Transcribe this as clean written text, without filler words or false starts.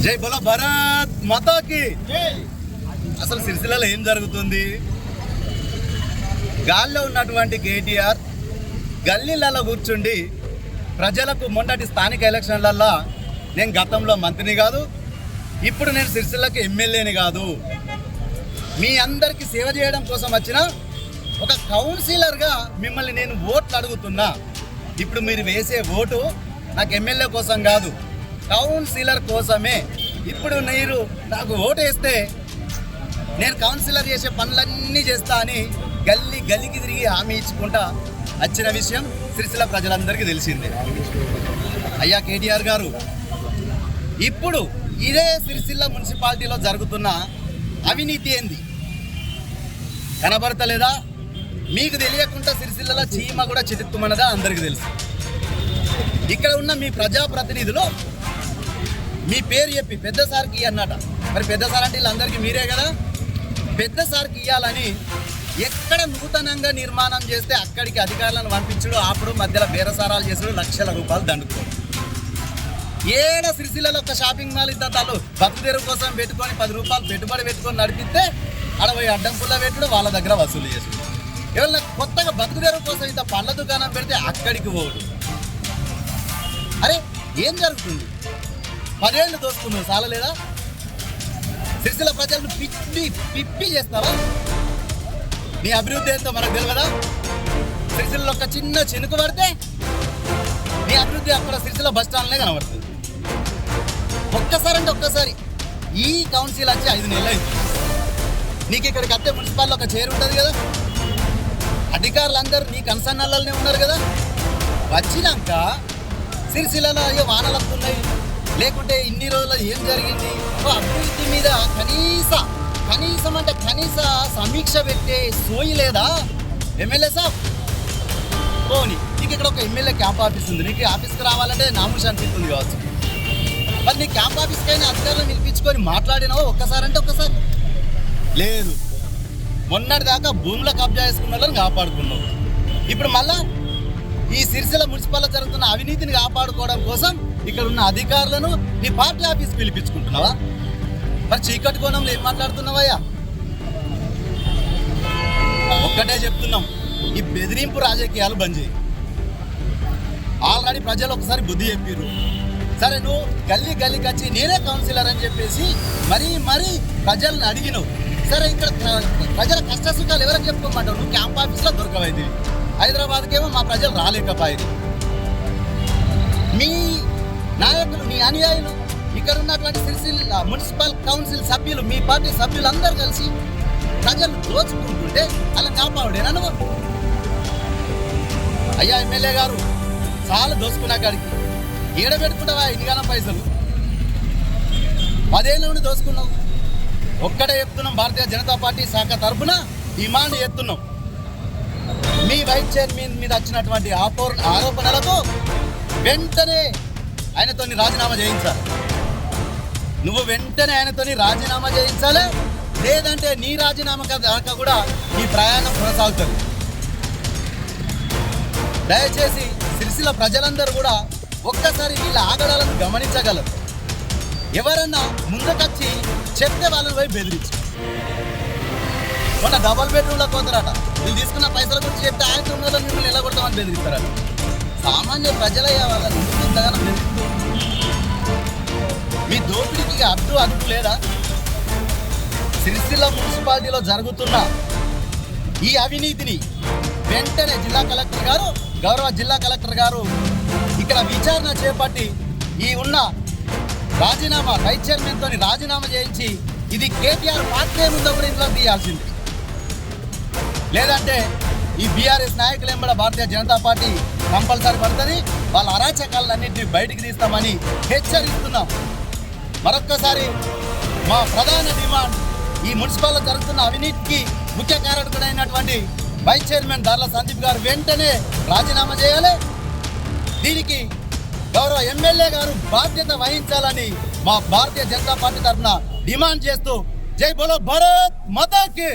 జై బోలో భారత్ మాతాకి. అసలు సిరిసిల్లలో ఏం జరుగుతుంది? గాల్లో ఉన్నటువంటి కేటీఆర్ గల్లీలలో కూర్చుండి ప్రజలకు మొన్నటి స్థానిక ఎలక్షన్లల్లో నేను గతంలో మంత్రిని కాదు, ఇప్పుడు నేను సిరిసిల్లకు ఎమ్మెల్యేని కాదు, మీ అందరికీ సేవ చేయడం కోసం వచ్చిన ఒక కౌన్సిలర్గా మిమ్మల్ని నేను ఓట్లు అడుగుతున్నా. ఇప్పుడు మీరు వేసే ఓటు నాకు ఎమ్మెల్యే కోసం కాదు, కౌన్సిలర్ కోసమే. ఇప్పుడు మీరు నాకు ఓటు వేస్తే నేను కౌన్సిలర్ చేసే పనులన్నీ చేస్తా అని గల్లీకి తిరిగి హామీ ఇచ్చుకుంటా వచ్చిన విషయం సిరిసిల్ల ప్రజలందరికీ తెలిసిందే. అయ్యా కేటీఆర్ గారు, ఇప్పుడు ఇదే సిరిసిల్ల మున్సిపాలిటీలో జరుగుతున్న అవినీతి ఏంది కనబడతలేదా? మీకు తెలియకుండా సిరిసిల్లలో చీమ కూడా చిటుక్కుమన్నదా అందరికీ తెలుసు. ఇక్కడ ఉన్న మీ ప్రజాప్రతినిధులు మీ పేరు చెప్పి పెద్ద సార్కి అన్నట. మరి పెద్ద సార్ అంటే వీళ్ళందరికీ మీరే కదా. పెద్ద సార్కి ఇవ్వాలని ఎక్కడ నూతనంగా నిర్మాణం చేస్తే అక్కడికి అధికారులను పంపించడు, అప్పుడు మధ్యలో బేరసారాలు చేసుడు, లక్షల రూపాయలు దండుకోడు. ఏడ సిరిసిల్లలో ఒక షాపింగ్ మాల్ ఇద్దరు బతుకుదెరువు కోసం పెట్టుకొని 10 రూపాయలు పెట్టుబడి పెట్టుకొని నడిపిస్తే అడవై అడ్డంకుల్లో పెట్టుడు, వాళ్ళ దగ్గర వసూలు చేసుడు. ఎవరైనా కొత్తగా బతుకుదెరువు కోసం ఇంత పండ్ల దుకాణం పెడితే అక్కడికి పోడు. అరే ఏం జరుగుతుంది? 10 ఏళ్ళు దోసుకున్నావు చాలలేదా? సిరిసిల్ల ప్రజలను పిప్పి చేస్తావా? నీ అభివృద్ధి ఏంటో మనకు తెలియదా? సిరిసిల్లలో ఒక చిన్న చినుకు పడితే నీ అభివృద్ధి అక్కడ సిరిసిల్ల బస్ స్టాండ్లే కనబడుతుంది. ఒక్కసారి ఈ కౌన్సిల్ వచ్చి 5 నెలలు అయింది. నీకు ఇక్కడికి వస్తే మున్సిపాల్లో ఒక చైర్ ఉంటుంది కదా, అధికారులందరూ నీ కన్సర్నల్లనే ఉన్నారు కదా. వచ్చినాక సిరిసిల్లలో అయ్యో వానలు వస్తున్నాయి, లేకుంటే ఇన్ని రోజుల్లో ఏం జరిగింది, అభివృద్ధి మీద కనీసం అంటే కనీస సమీక్ష పెట్టే సోయి లేదా? ఎమ్మెల్యే సాబ్ పోనీ, నీకు ఇక్కడ ఒక ఎమ్మెల్యే క్యాంప్ ఆఫీస్ ఉంది, నీకు ఆఫీస్కి రావాలంటే నామూష అనిపిస్తుంది కావచ్చు. మరి నీ క్యాంప్ ఆఫీస్కి అయినా అధికారులను పిలిపించుకొని మాట్లాడినావో ఒక్కసారి లేదు. మొన్నటి దాకా భూముల కబ్జా చేసుకున్న వాళ్ళని కాపాడుకున్నావు. ఇప్పుడు మళ్ళా ఈ సిరిసిల్ల మున్సిపాల్లో జరుగుతున్న అవినీతిని కాపాడుకోవడం కోసం ఇక్కడ ఉన్న అధికారులను నీ పార్టీ ఆఫీస్ పిలిపించుకుంటున్నావా? మరి చీకటి కోణంలో ఏం మాట్లాడుతున్నావయ్యా? ఒక్కటే చెప్తున్నాం, ఈ బెదిరింపు రాజకీయాలు బంద్ చేయి. ఆల్రెడీ ప్రజలు ఒకసారి బుద్ధి చెప్పారు. సరే, నువ్వు గల్లీకి వచ్చి నేనే కౌన్సిలర్ అని చెప్పేసి మరీ ప్రజలను అడిగినావు. సరే, ఇక్కడ ప్రజల కష్ట సుఖాలు ఎవరికి చెప్పుకోమంటావు? నువ్వు క్యాంప్ ఆఫీస్లో దొరకవైతే హైదరాబాద్కేమో మా ప్రజలు రాలేకపోయేది. మీ నాయకులు, నీ అనుయాయులు, ఇక్కడ ఉన్నటువంటి సిరిసిల్ల మున్సిపల్ కౌన్సిల్ సభ్యులు, మీ పార్టీ సభ్యులందరూ కలిసి ప్రజలు దోచుకుంటుంటే అలా కాపాడేనా నువ్వు? అయ్యా ఎమ్మెల్యే గారు, చాలా దోచుకున్నా కాడికి ఏడబెట్టుకుంటావా ఇన్నిగానం పైసలు? 10 ఏళ్ళ నుండి దోచుకున్నావు. ఒక్కడే చెప్తున్నాం, భారతీయ జనతా పార్టీ శాఖ తరఫున డిమాండ్ చేస్తున్నాం. మీ వైస్ చైర్మన్ మీద వచ్చినటువంటి ఆరోపణలకు వెంటనే ఆయనతో రాజీనామా చేయించాలి. నువ్వు వెంటనే ఆయనతో రాజీనామా చేయించాలి, లేదంటే నీ రాజీనామా దాకా కూడా నీ ప్రయాణం కొనసాగుతుంది. దయచేసి సిరిసిల్ల ప్రజలందరూ కూడా ఒక్కసారి వీళ్ళ ఆగడాలను గమనించగలరు. ఎవరన్నా ముందుకొచ్చి చెప్తే వాళ్ళని పోయి బెదిరించి, మొన్న డబల్ బెడ్రూమ్లో పోతారట, వీళ్ళు తీసుకున్న పైసల గురించి చెప్తే ఆయన ఉన్న వాళ్ళని మిమ్మల్ని ఎలా కొడతామని బెదిరిస్తారట. సామాన్య ప్రజలయ్యే వాళ్ళని ఇంతగానో బెదిరిస్తూ మీ దోపిడీకి అడ్డు లేదా? సిరిసిల్ల మున్సిపాలిటీలో జరుగుతున్న ఈ అవినీతిని వెంటనే గౌరవ జిల్లా కలెక్టర్ గారు ఇక్కడ విచారణ చేపట్టి ఈ ఉన్న రాజీనామా వైస్ చైర్మన్తో రాజీనామా చేయించి ఇది కేటీఆర్ పార్టీ ఏముందో కూడా ఇంట్లో తీయాల్సింది. లేదంటే ఈ బీఆర్ఎస్ నాయకులు ఎంబడ భారతీయ జనతా పార్టీ కంపల్సరీ పడుతుంది. వాళ్ళ అరాచకాలన్నింటినీ బయటికి తీస్తామని హెచ్చరిస్తున్నాం. మరొక్కసారి మా ప్రధాన డిమాండ్, ఈ మున్సిపాల్లో జరుగుతున్న అవినీతికి ముఖ్య కారకుడైనటువంటి వైస్ చైర్మన్ దార్ల సందీప్ గారు వెంటనే రాజీనామా చేయాలి. దీనికి గౌరవ ఎమ్మెల్యే గారు బాధ్యత వహించాలని మా భారతీయ జనతా పార్టీ తరఫున డిమాండ్ చేస్తూ జై బోలో భారత్ మాతాకి.